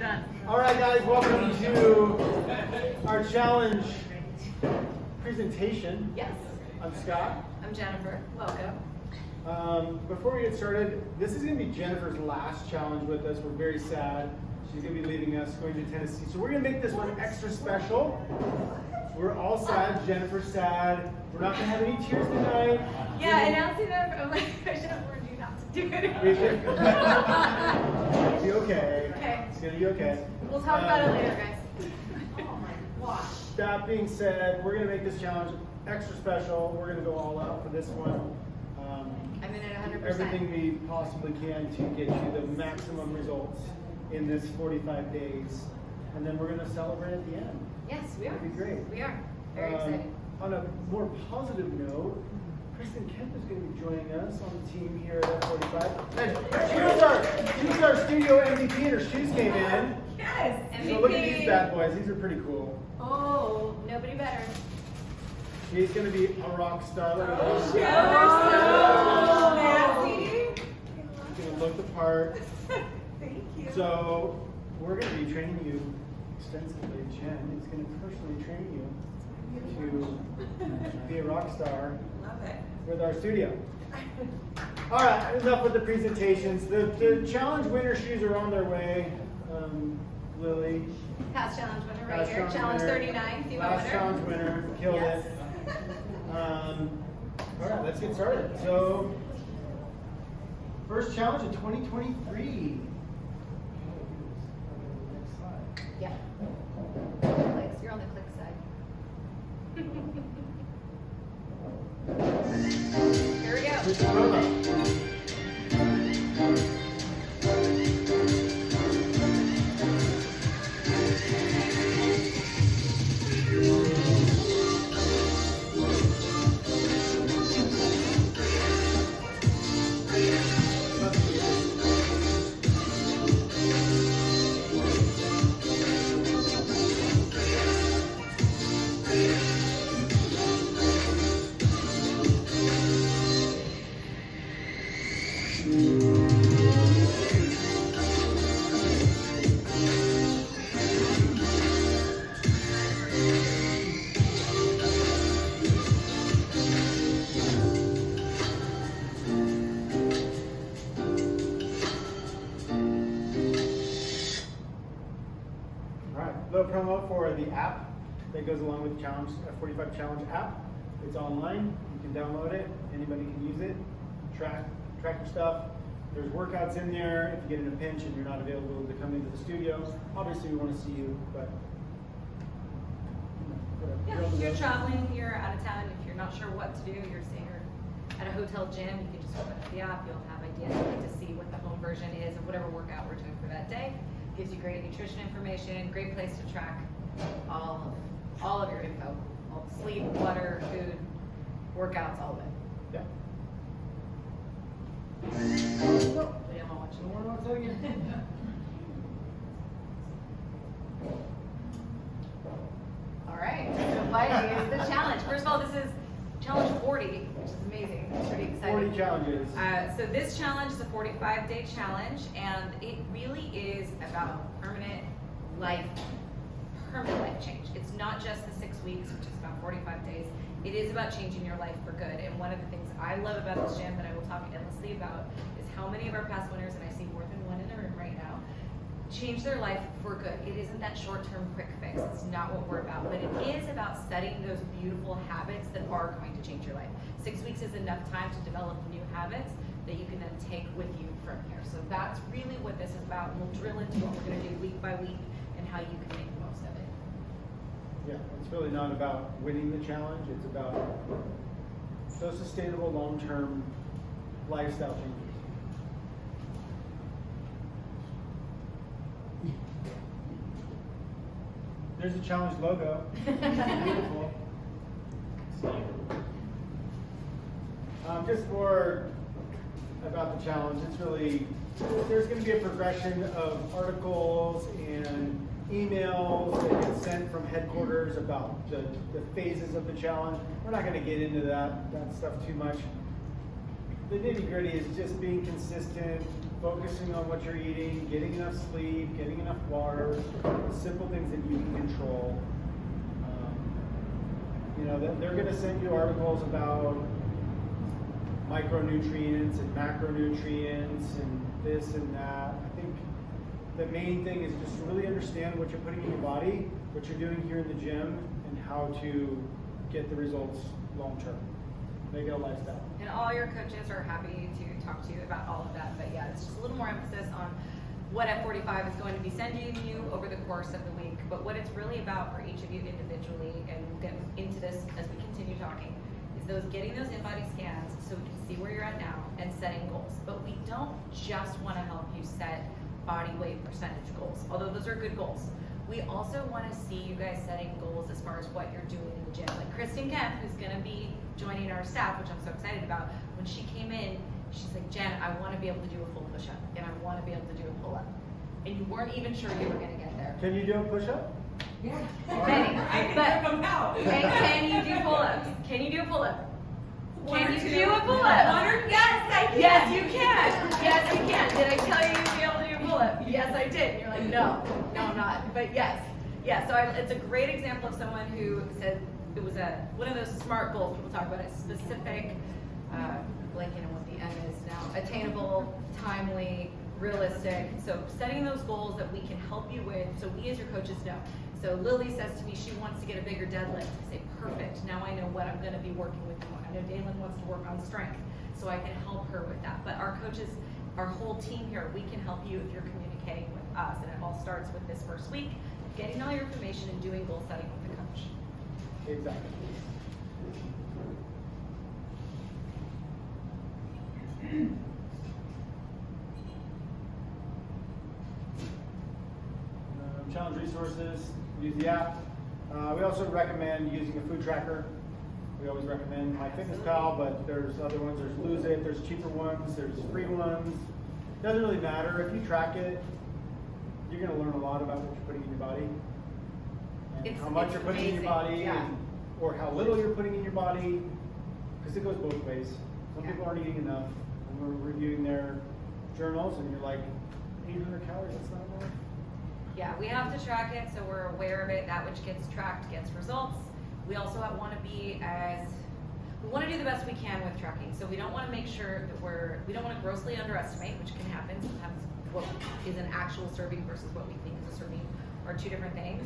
done. All right, guys, welcome to our challenge presentation. Yes. I'm Scott. I'm Jennifer. Welcome. Before we get started, this is going to be Jennifer's last challenge with us. We're very sad. She's going to be leaving us, going to Tennessee. So we're going to make this one extra special. We're all sad. Jennifer's sad. We're not going to have any tears tonight. Yeah, announcing that, I'm like, I should have warned you not to do it. It's going to be okay. Okay. It's going to be okay. We'll talk about it later, guys. Oh my gosh. That being said, we're going to make this challenge extra special. We're going to go all out for this one. I'm in it 100%. Everything we possibly can to get you the maximum results in this 45 days. And then we're going to celebrate at the end. Yes, we are. It'll be great. We are. Very excited. On a more positive note, Kristen Kemp is going to be joining us on the team here at F45. And she was our studio MVP, and her shoes came in. Yes. MVP. So look at these bad boys. These are pretty cool. Oh, nobody better. She's going to be a rock star. Look at Oh, those. nasty. She's going to look the part. Thank you. So we're going to be training you extensively. Jen is going to personally train you to be a rock star. Love it. With our studio. All right, enough with the presentations. The challenge winner shoes are on their way. Lily. Past challenge winner right Past here. Challenge winner. 39. FEMA Last winner. challenge winner. Killed Yes. it. All right, let's get started. So, first challenge of 2023. Next slide. Yeah. Clicks. You're on the click side. Here we go. Here's the promo. Little promo for the app that goes along with the challenge, F45 Challenge app. It's online. You can download it. Anybody can use it. Track your stuff. There's workouts in there. If you get in a pinch and you're not available to come into the studio, obviously we want to see you, but Yeah, if you're traveling, you're out of town, if you're not sure what to do, you're staying at a hotel gym, you can just open up the app, you'll have ideas, you get to see what the home version is of whatever workout we're doing for that day. Gives you great nutrition information, great place to track all of your info. All sleep, water, food, workouts, all of it. yeah. We don't want Don't worry to about telling you. All right, so what is the challenge? First of all, this is challenge 40, which is amazing. It's pretty exciting. 40 challenges. So this challenge is a 45-day challenge, and it really is about permanent life change. It's not just the 6 weeks, which is about 45 days. It is about changing your life for good. And one of the things I love about this gym that I will talk endlessly about is how many of our past winners, and I see more than one in the room right now, change their life for good. It isn't that short-term quick fix. It's not what we're about, but it is about setting those beautiful habits that are going to change your life. 6 weeks is enough time to develop new habits that you can then take with you from here. So that's really what this is about. We'll drill into what we're going to do week by week and how you can make the most of it. Yeah, it's really not about winning the challenge. It's about those sustainable long-term lifestyle changes. There's a challenge logo. Beautiful. Just more about the challenge. It's really, there's going to be a progression of articles and emails that get sent from headquarters about the phases of the challenge. We're not going to get into that stuff too much. The nitty-gritty is just being consistent, focusing on what you're eating, getting enough sleep, getting enough water, simple things that you can control. You know, they're going to send you articles about micronutrients and macronutrients and this and that. I think the main thing is just to really understand what you're putting in your body, what you're doing here in the gym, and how to get the results long term. Make it a lifestyle. And all your coaches are happy to talk to you about all of that. But yeah, it's just a little more emphasis on what F45 is going to be sending you over the course of the week. But what it's really about for each of you individually, and we'll get into this as we continue talking, is getting those in-body scans so we can see where you're at now and setting goals. But we don't just want to help you set body weight percentage goals, although those are good goals. We also want to see you guys setting goals as far as what you're doing in the gym. Like Kristen Kemp, who's going to be joining our staff, which I'm so excited about. When she came in, she's like, Jen, I want to be able to do a full push-up, and I want to be able to do a pull-up. And you weren't even sure you were going to get there. Can you do a push-up? Yeah. Right. I can them out. And can you do pull-ups? Can you do a pull-up? Can you do a pull-up? Yes, I can. Yes, you can. Yes, you can. Did I tell you you'd be able to do a pull-up? Yes, I did. And you're like, no, I'm not. But yes. Yeah, so it's a great example of someone who said it was one of those SMART goals people talk about, a specific, like, you know what the M is now, attainable, timely, realistic. So setting those goals that we can help you with, so we as your coaches know. So Lily says to me she wants to get a bigger deadlift. I say, perfect, now I know what I'm gonna be working with you on. I know Dalen wants to work on strength, so I can help her with that. But our coaches, our whole team here, we can help you if you're communicating with us. And it all starts with this first week, getting all your information and doing goal setting with the coach. Exactly. Challenge resources, use the app. We also recommend using a food tracker. We always recommend MyFitnessPal, but there's other ones. There's Lose It, there's cheaper ones, there's free ones. Doesn't really matter. If you track it, you're going to learn a lot about what you're putting in your body. And how much you're putting in your body, yeah. Or how little you're putting in your body, because it goes both ways. Some Yeah. people aren't eating enough. And we're reviewing their journals, and you're like, 800 calories, that's not enough. Yeah, we have to track it, so we're aware of it. That which gets tracked gets results. We also want to we want to do the best we can with tracking. So we don't want to make sure that we don't want to grossly underestimate, which can happen sometimes. What is an actual serving versus what we think is a serving are two different things.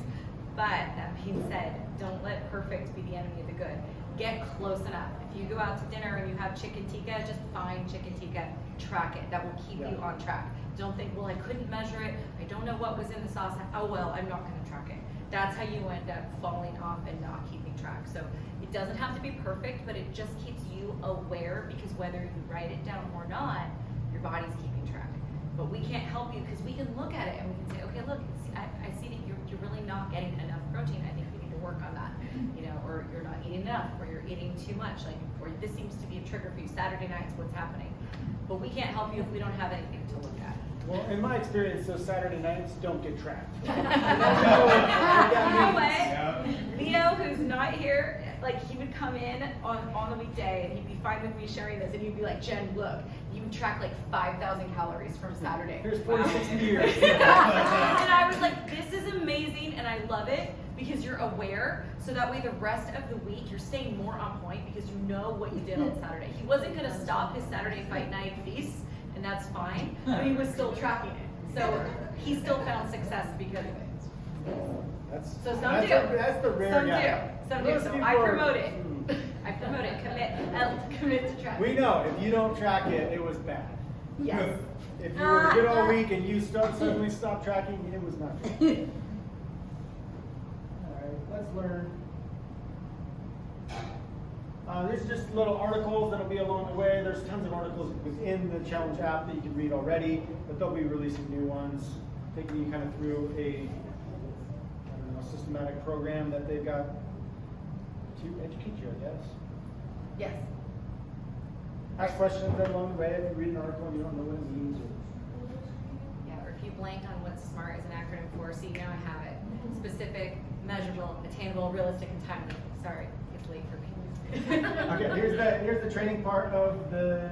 But that being said, don't let perfect be the enemy of the good. Get close enough. If you go out to dinner and you have chicken tikka, just find chicken tikka, track it. That will keep you on track. Don't think, well, I couldn't measure it. I don't know what was in the sauce. Oh, well, I'm not going to track it. That's how you end up falling off and not keeping track. So it doesn't have to be perfect, but it just keeps you aware, because whether you write it down or not, your body's keeping track. But we can't help you because we can look at it and we can say, okay, look, I see that you're really not getting enough protein. I think we need to work on that, you know, or you're not eating enough, or you're eating too much, like, or this seems to be a trigger for you. Saturday nights, what's happening? But we can't help you if we don't have anything to look at. Well, in my experience, those Saturday nights don't get tracked. You know what? Leo, who's not here, like, he would come in on the weekday and he'd be fine with me sharing this, and he'd be like, Jen, look, you would track like 5,000 calories from Saturday. Here's 46 years. And I was like, this is amazing, and I love it because you're aware, so that way the rest of the week you're staying more on point because you know what you did on Saturday. He wasn't going to stop his Saturday fight night feast, and that's fine, but he was still tracking it. So he still found success because of it. So some do. That's the rare guy. Some do. So I promote it. I promote it. Commit to track. We know if you don't track it, it was bad. Yes. If you were good all week and you suddenly stop tracking, it was not good. All right, let's learn. There's just little articles that'll be along the way. There's tons of articles within the challenge app that you can read already, but they'll be releasing new ones, taking you kind of through a systematic program that they've got to educate you, I guess. Yes. Ask questions along the way if you read an article and you don't know what it means. Yeah, or if you blanked on what SMART is an acronym for, so you know I have it. Specific, measurable, attainable, realistic, and timely. Sorry, it's late for me. Okay, here's the training part of the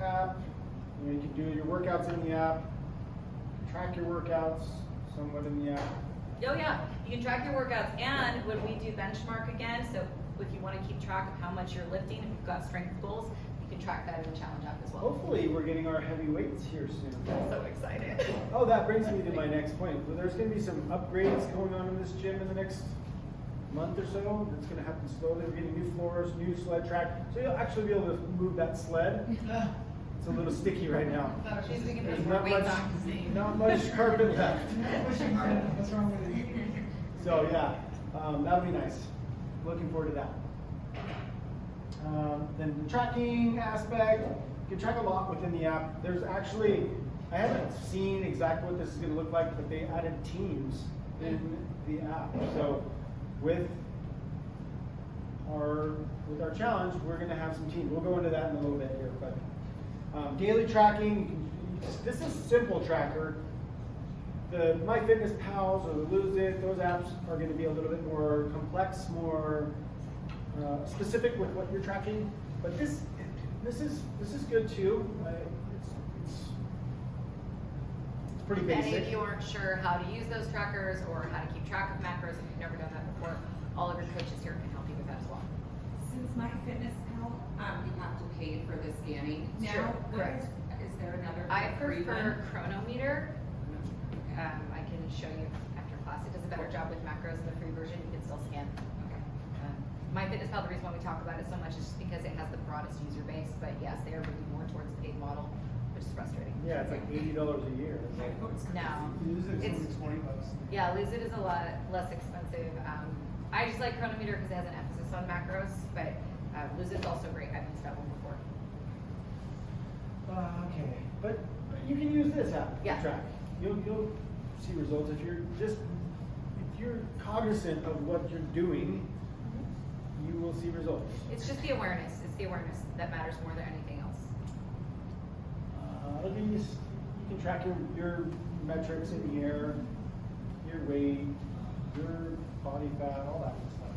app. You can do your workouts in the app, track your workouts somewhat in the app. Oh yeah, you can track your workouts, and when we do benchmark again, so if you want to keep track of how much you're lifting, if you've got strength goals, you can track that in the challenge app as well. Hopefully we're getting our heavy weights here soon. I'm so excited. Oh, that brings me to my next point. Well, there's going to be some upgrades going on in this gym in the next month or so. It's going to happen slowly. We're getting new floors, new sled track, so you'll actually be able to move that sled. It's a little sticky right now. She's thinking There's there's more weights on. not much carpet left. What's wrong with it? So yeah, that'll be nice. Looking forward to that. Then the tracking aspect, you can track a lot within the app. There's actually, I haven't seen exactly what this is going to look like, but they added teams in the app. So with our challenge, we're going to have some teams. We'll go into that in a little bit here, but daily tracking. This is simple tracker. The MyFitnessPals or the Lose It, those apps are going to be a little bit more complex, more specific with what you're tracking. But this is good too. It's pretty If basic. any of you aren't sure how to use those trackers or how to keep track of macros, if you've never done that before, all of your coaches here can help you with that as well. Since MyFitnessPal, you have to pay for the scanning. Now, Sure, correct. is there another I free prefer one? Chronometer. I can show you after class. It does a better job with macros in the free version. You can still scan. Okay. MyFitnessPal, the reason why we talk about it so much is just because it has the broadest user base. But yes, they are moving more towards the paid model, which is frustrating. Yeah, it's like $80 a year. No. Lose it, It's- it's only $20. Yeah, Lose It is a lot less expensive. I just like Chronometer because it has an emphasis on macros, but Lose It's also great. I've used that one before. Okay, but you can use this app Yeah. to track. You'll see results if you're cognizant of what you're doing. You will see results. It's just the awareness. It's the awareness that matters more than anything else. You can track your metrics in here, your weight, your body fat, all that good stuff.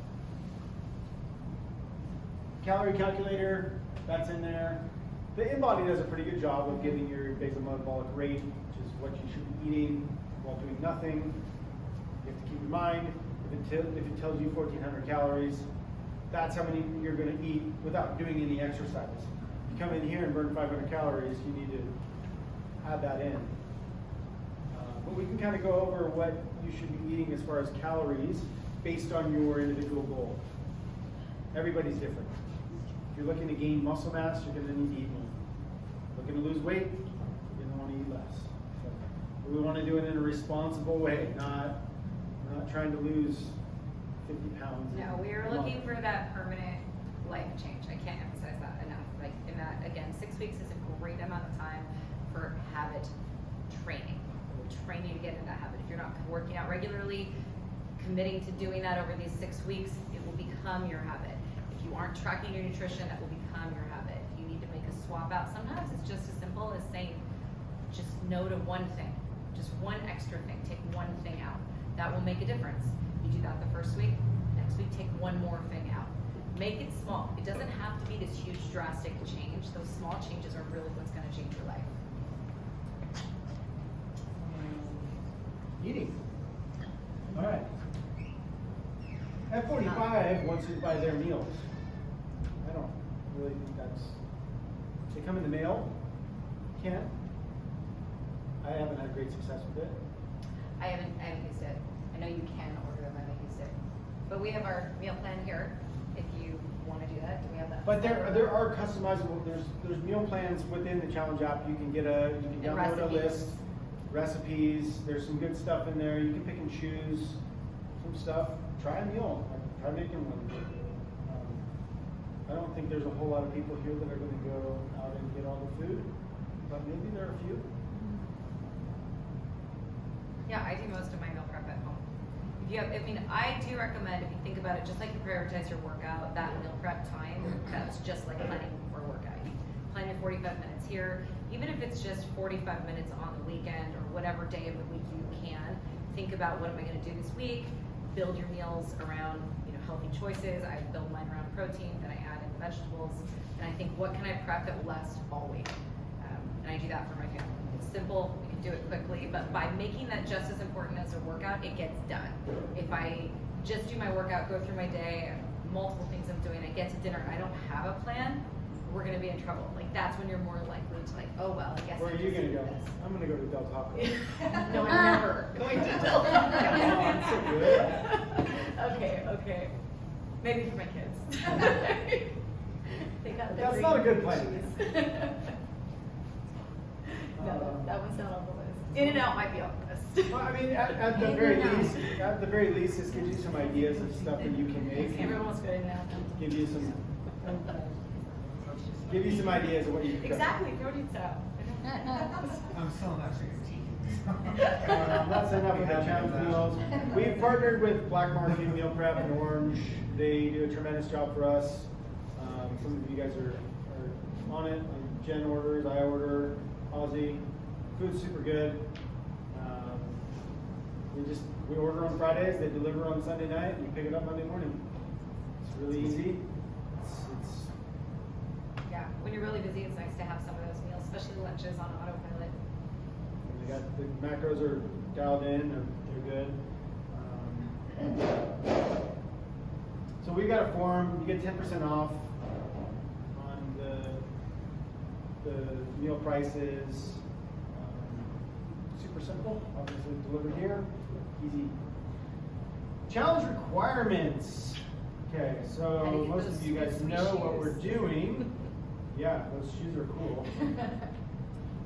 Calorie calculator, that's in there. The InBody does a pretty good job of giving your basal metabolic rate, which is what you should be eating while doing nothing. You have to keep in mind, if it tells you 1,400 calories, that's how many you're going to eat without doing any exercise. If you come in here and burn 500 calories, you need to add that in. But we can kind of go over what you should be eating as far as calories based on your individual goal. Everybody's different. If you're looking to gain muscle mass, you're going to need to eat more. Looking to lose weight, you're going to want to eat less. So we want to do it in a responsible way, not trying to lose 50 pounds. No, we are a month. looking for that permanent life change. I can't emphasize that enough. Like in that, again, 6 weeks is a great amount of time for habit training. We'll train you to get into that habit. If you're not working out regularly, committing to doing that over these 6 weeks, it will become your habit. If you aren't tracking your nutrition, that will become your habit. If you need to make a swap out, sometimes it's just as simple as saying, just no to one thing, just one extra thing, take one thing out. That will make a difference. You do that the first week, next week take one more thing out. Make it small. It doesn't have to be this huge drastic change. Those small changes are really what's going to change your life. Eating. All right. F45 wants you to buy their meals. I don't really think they come in the mail. Can. I haven't had great success with it. I haven't used it. I know you can order them. I haven't used it. But we have our meal plan here. If you want to do that, do we have that? But there are customizable. There's meal plans within the challenge app. You can And download a recipes. list, recipes. There's some good stuff in there. You can pick and choose some stuff. Try a meal. Try making one. I don't think there's a whole lot of people here that are going to go out and get all the food, but maybe there are a few. Yeah, I do most of my meal prep at home. If you have, I mean, I do recommend, if you think about it, just like you prioritize your workout, that meal prep time, that's just like planning for a workout. You plan your 45 minutes here, even if it's just 45 minutes on the weekend or whatever day of the week you can, think about what am I gonna do this week, build your meals around, healthy choices. I build mine around protein, then I add in vegetables, and I think what can I prep that will last all week? and I do that for my family. It's simple, we can do it quickly, but by making that just as important as a workout, it gets done. If I just do my workout, go through my day, multiple things I'm doing, I get to dinner, I don't have a plan, we're gonna be in trouble. Like, that's when you're more likely to like, oh well, I guess. Where I are you just gonna do go? this. I'm gonna go to Del Taco. No, I'm never going to Del Taco. Oh, it's so good. Okay. Maybe for my kids. They got the That's green not a good plan. cheese. No, that one's not on the list. In and out might be on the list. Well, I mean, at the very least, this gives you some ideas of stuff that you can make. Everyone wants to go in and out. Give you some ideas of what you can try. Exactly, protein style. I'm still not sure. That's enough of the challenge meals. We've partnered with Black Market Meal Prep in Orange. They do a tremendous job for us. Some of you guys are on it. Jen orders, I order, Aussie. Food's super good. We order on Fridays, they deliver on Sunday night, and you pick it up Monday morning. It's really easy. It's Yeah, when you're really busy, it's nice to have some of those meals, especially lunches on autopilot. They got the macros are dialed in, they're good. So we've got a form. You get 10% off on the meal prices. Super simple, obviously delivered here. Easy. Challenge requirements. Okay, How do so you get most those of you guys sweet know what shoes? we're doing. Yeah, those shoes are cool.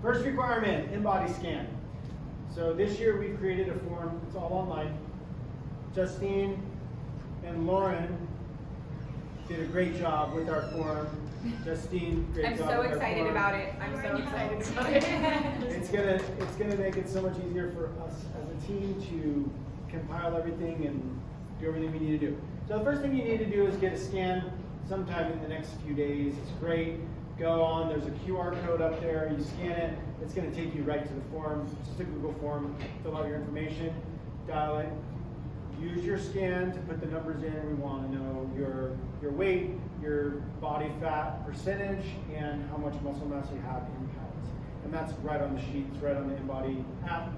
First requirement, in-body scan. So this year we've created a form, it's all online. Justine and Lauren did a great job with our form. Justine, great I'm job so with our excited form. about it. I'm so excited about it. It's gonna make it so much easier for us as a team to compile everything and do everything we need to do. So the first thing you need to do is get a scan sometime in the next few days. It's great. Go on, there's a QR code up there, you scan it, it's gonna take you right to the form. It's just a Google form, fill out your information, dial it, use your scan to put the numbers in. We wanna know your weight, your body fat percentage, and how much muscle mass you have in pounds. And that's right on the sheet, it's right on the InBody app.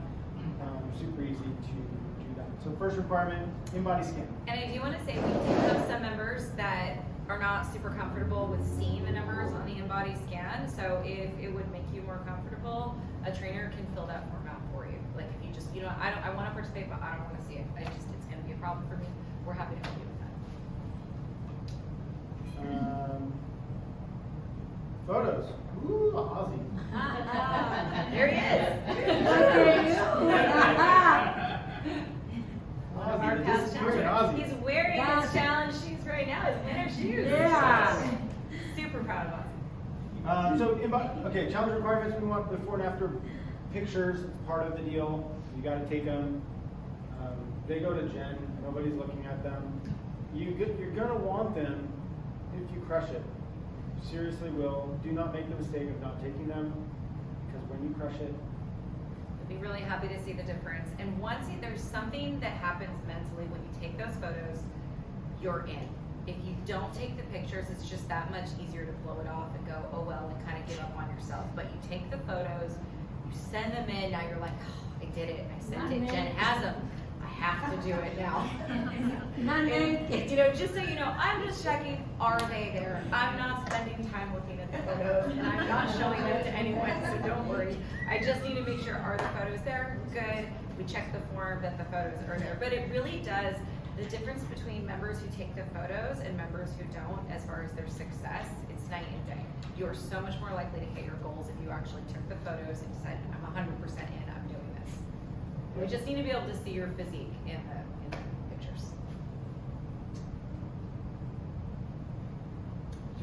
Super easy to do that. So first requirement, InBody scan. And I do want to say we do have some members that are not super comfortable with seeing the numbers on the InBody scan. So if it would make you more comfortable, a trainer can fill that form out for you. Like if you just, I want to participate, but I don't want to see it. It's going to be a problem for me. We're happy to help you with that. Photos. Ooh, Aussie. There he is. One of our Aussie, past this is weird, challengers. Aussie. He's wearing his challenge shoes right now, his winter shoes. Yeah. Super proud of us. Okay, challenge requirements, we want before and after pictures, it's part of the deal. You gotta take them. They go to Jen, nobody's looking at them. You're gonna want them if you crush it. You seriously will. Do not make the mistake of not taking them, because when you crush it, You'll be really happy to see the difference. And once there's something that happens mentally when you take those photos, you're in. If you don't take the pictures, it's just that much easier to blow it off and go, oh well, and kind of give up on yourself. But you take the photos, you send them in, now you're like, oh, I did it, I sent it, Jen has them. I have to do it now. And, just so you know, I'm just checking, are they there? I'm not spending time looking at the photos, and I'm not showing them to anyone, so don't worry. I just need to make sure, are the photos there? Good. We check the form that the photos are there. But it really does, the difference between members who take the photos and members who don't, as far as their success, it's night and day. You are so much more likely to hit your goals if you actually took the photos and decided, I'm 100% in, I'm doing this. We just need to be able to see your physique in the pictures.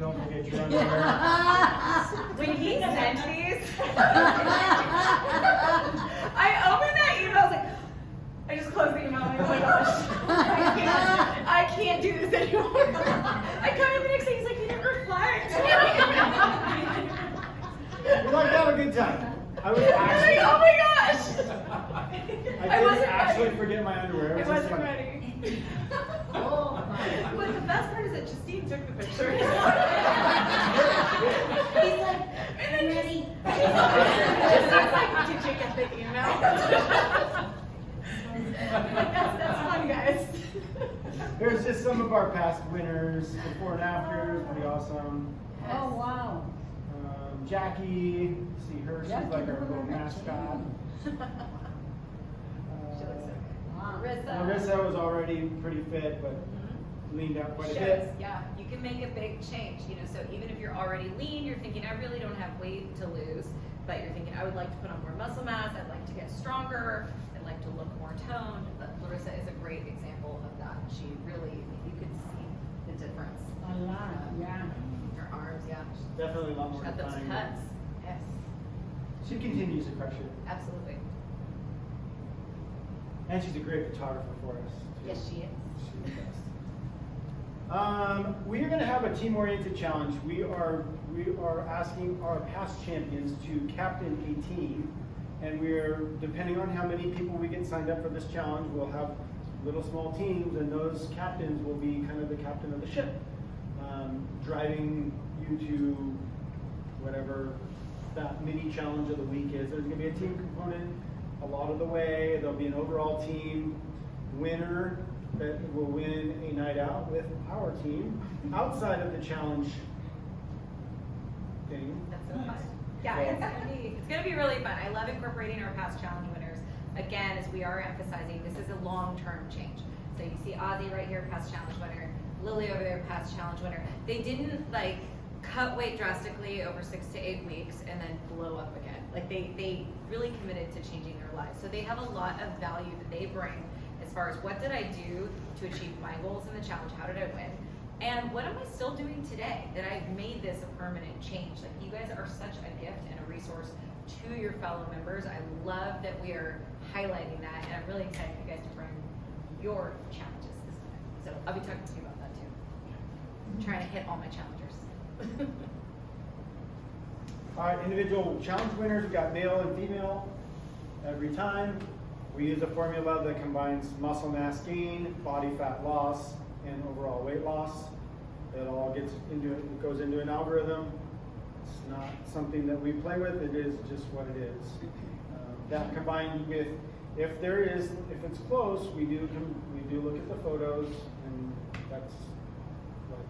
don't forget your underwear. When he sent these, I opened that email, I was like, I just closed the email, I'm like, oh my gosh, I can't do this anymore. I come in the next day, he's like, you didn't reply. You're like, have a good time. I was I'm like, actually, oh my gosh. I didn't wasn't actually ready. forget my underwear. I It was just wasn't funny. ready. But the best part is that Justine took the picture. He's like, And then ready. I Just seems like, did you get the email? That's fun, guys. Here's just some of our past winners, before and afters, pretty awesome. Oh, wow. Jackie, see her, she's Jackie, like our look at little her. mascot. She looks so good. Wow. Larissa was already pretty fit, but leaned out quite a bit. Yeah, you can make a big change, you know, so even if you're already lean, you're thinking, I really don't have weight to lose, but you're thinking, I would like to put on more muscle mass, I'd like to get stronger, I'd like to look more toned. But Larissa is a great example of that. She really, you could see the difference. A lot, yeah. Her arms, yeah. Definitely a lot She's more got those defined. cuts. Yes, She continues to crush it. absolutely. And she's a great photographer for us. too. Yes, she is. She's the best. We are going to have a team-oriented challenge. We are asking our past champions to captain a team, and depending on how many people we get signed up for this challenge, we'll have little small teams, and those captains will be kind of the captain of the ship, driving you to whatever that mini challenge of the week is. There's going to be a team component a lot of the way. There'll be an overall team winner that will win a night out with our team outside of the challenge thing. That's so fun. Yeah, it's gonna be really fun. I love incorporating our past challenge winners. Again, as we are emphasizing, this is a long-term change. So you see Ozzy right here, past challenge winner. Lily over there, past challenge winner. They didn't like cut weight drastically over 6 to 8 weeks and then blow up again. Like they really committed to changing their lives. So they have a lot of value that they bring as far as what did I do to achieve my goals in the challenge? How did I win? And what am I still doing today that I've made this a permanent change? Like you guys are such a gift and a resource to your fellow members. I love that we are highlighting that, and I'm really excited for you guys to bring your challenges this time. So I'll be talking to you about that too. I'm trying to hit all my challengers. All right, individual challenge winners, we've got male and female every time. We use a formula that combines muscle mass gain, body fat loss, and overall weight loss. It all goes into an algorithm. It's not something that we play with, it is just what it is. That combined with, if it's close, we do look at the photos, and that's like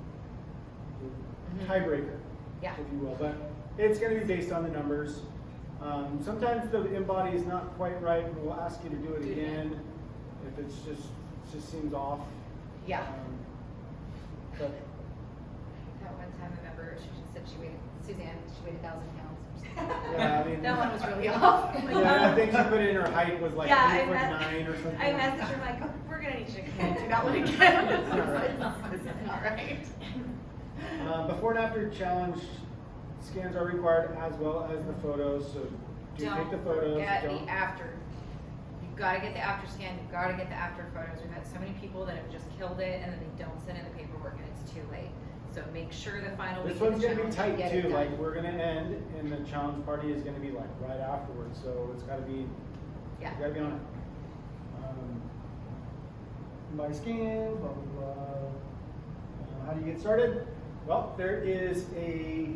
the tiebreaker, Yeah. if you will. But it's going to be based on the numbers. Sometimes the in-body is not quite right, and we'll ask you to do it again if it just seems off. Yeah. But That one time, I remember she said she weighed 1,000 pounds. yeah, I mean, That one was really off. yeah, I think she put in her height was like Yeah, 8'9" or something. I messaged her like, we're gonna need you to do that one again. It's not right. This is not right. Before and after challenge scans are required, as well as the photos. So do Don't take the photos. forget don't- the after. You've got to get the after scan. You've got to get the after photos. We've had so many people that have just killed it and then they don't send in the paperwork and it's too late. So make sure the final This week of one's the gonna be challenge, tight you get it too. done. Like we're gonna end, and the challenge party is gonna be like right afterwards. So it's gotta be. Yeah. You gotta be on it. By scan, blah blah blah. How do you get started? Well, there is a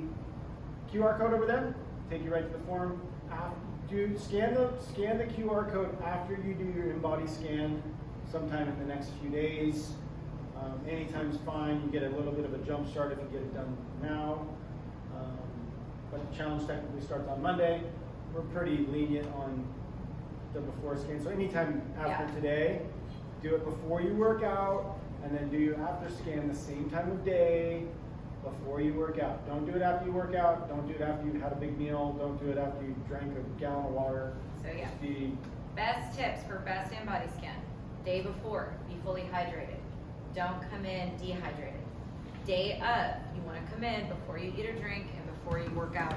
QR code over there. Take you right to the form. Scan the QR code after you do your in-body scan, sometime in the next few days. Anytime's fine. You get a little bit of a jump start if you get it done now. But the challenge technically starts on Monday. We're pretty lenient on the before scan. So anytime after Yeah. today, do it before you work out, and then do your after scan the same time of day before you work out. Don't do it after you work out. Don't do it after you've had a big meal. Don't do it after you drank a gallon of water. So yeah. Just be Best tips for best in-body scan. Day before, be fully hydrated. Don't come in dehydrated. Day of, you want to come in before you eat or drink and before you work out,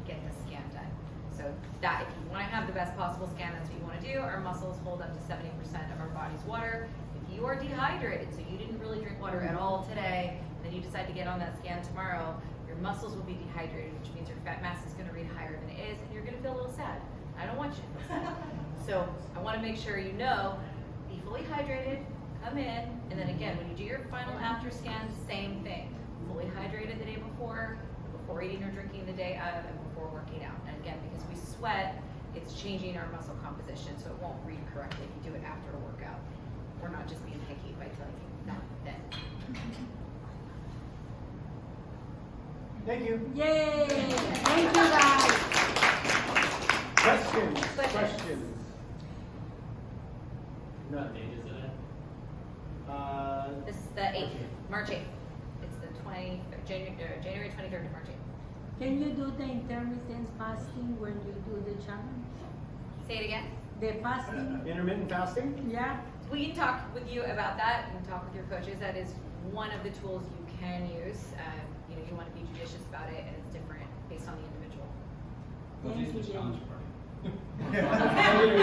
get the scan done. So that, if you want to have the best possible scan, that's what you want to do. Our muscles hold up to 70% of our body's water. If you are dehydrated, so you didn't really drink water at all today, and then you decide to get on that scan tomorrow, your muscles will be dehydrated, which means your fat mass is going to read higher than it is, and you're going to feel a little sad. I don't want you to feel sad. So I want to make sure you know, be fully hydrated, come in, and then again, when you do your final after scan, same thing. Fully hydrated the day before eating or drinking the day of, and before working out. And again, because we sweat, it's changing our muscle composition, so it won't read correctly if you do it after a workout. We're not just being picky by telling you not then. Thank you. Yay! Thank you guys. Questions? Questions? Questions? What date is it at? This is the 8th, March 8th. It's the January 23rd to March 8th. Can you do the intermittent fasting when you do the challenge? Say it again. The fasting? Intermittent fasting? Yeah. We can talk with you about that. You can talk with your coaches. That is one of the tools you can use. You want to be judicious about it, and it's different based on the individual. What Thank is the you. challenge party? Maybe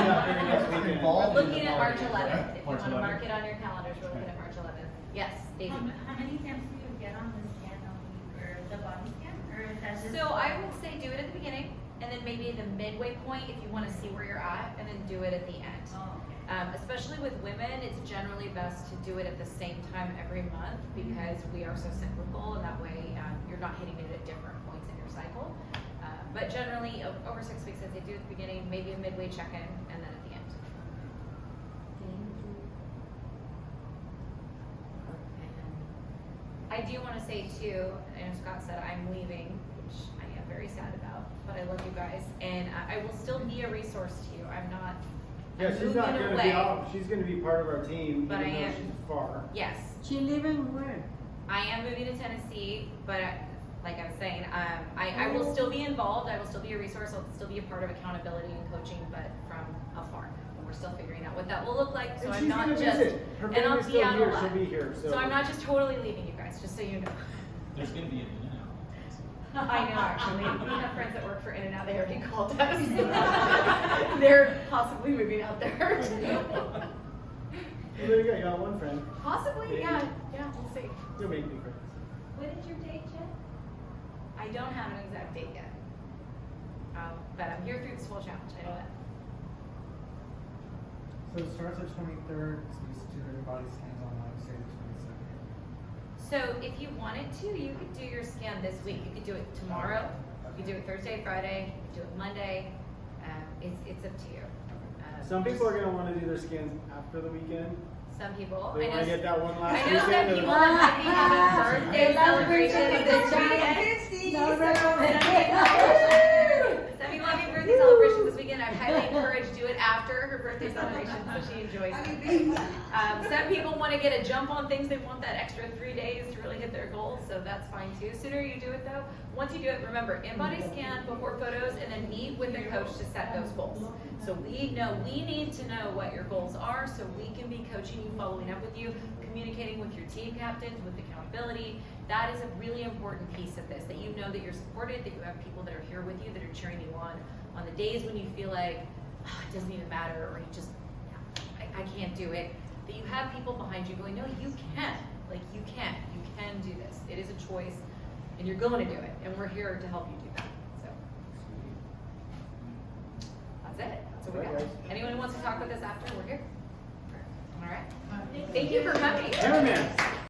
not very next weekend. Involved? We're looking at March 11th. If you March want to 11th. mark it on your calendars, we're looking at March 11th. Yes, Daisy. How many times do you get on the scan a week or the body scan? Or is that just? So I would say do it at the beginning, and then maybe the midway point if you want to see where you're at, and then do it at the end. Oh, okay. Especially with women, it's generally best to do it at the same time every month because we are so cyclical, and that way you're not hitting it at different points in your cycle. But generally, over 6 weeks, I'd say do it at the beginning, maybe a midway check-in, and then at the end. Thank you. I do want to say too, I know Scott said I'm leaving, which I am very sad about, but I love you guys, and I will still be a resource to you. I'm not. Yeah, I'm she's not moving gonna away. be off, she's gonna be part of our team, But even I though am. she's far. Yes, She living where? I am moving to Tennessee, but like I was saying, I will still be involved. I will still be a resource. I'll still be a part of accountability and coaching, but from afar. And we're still figuring out what that will look like. So And I'm she's not gonna just. visit. Her and I'll family's be still out a here, lot. she'll be here, so. So I'm not just totally leaving you guys, just so you know. There's gonna be an in-and-out. I know, actually. We have friends that work for In-N-Out. They already called us. They're possibly moving out there. Well, there you go, you got one friend. Possibly, yeah. Yeah, we'll see. You'll make new friends. What is your date, Jen? I don't have an exact date yet. But I'm here through this whole challenge. I know that. So it starts at 23rd, so you do your body scans on, I would say, the 22nd. So if you wanted to, you could do your scan this week. You could do it tomorrow. You could do it Thursday, Friday. You could do it Monday. It's up to you. Some people are gonna wanna do their scans after the weekend. Some people. They I wanna know, get that one last I know weekend. some or- people that might be having birthday celebrations this weekend. Some people having birthday celebrations this weekend. I highly encourage do it after her birthday celebration so she enjoys it. Some people want to get a jump on things. They want that extra 3 days to really hit their goals, so that's fine too. Sooner you do it though. Once you do it, remember in-body scan before photos, and then meet with the coach to set those goals. So we need to know what your goals are, so we can be coaching you, following up with you, communicating with your team captains, with accountability. That is a really important piece of this, that you know that you're supported, that you have people that are here with you, that are cheering you on the days when you feel like it doesn't even matter, or you just, I can't do it, that you have people behind you going, no, you can, you can do this. It is a choice, and you're going to do it, and we're here to help you do that, so. That's it, that's what we got. Anyone who wants to talk with us after, we're here. All right, thank you for coming. Cameraman.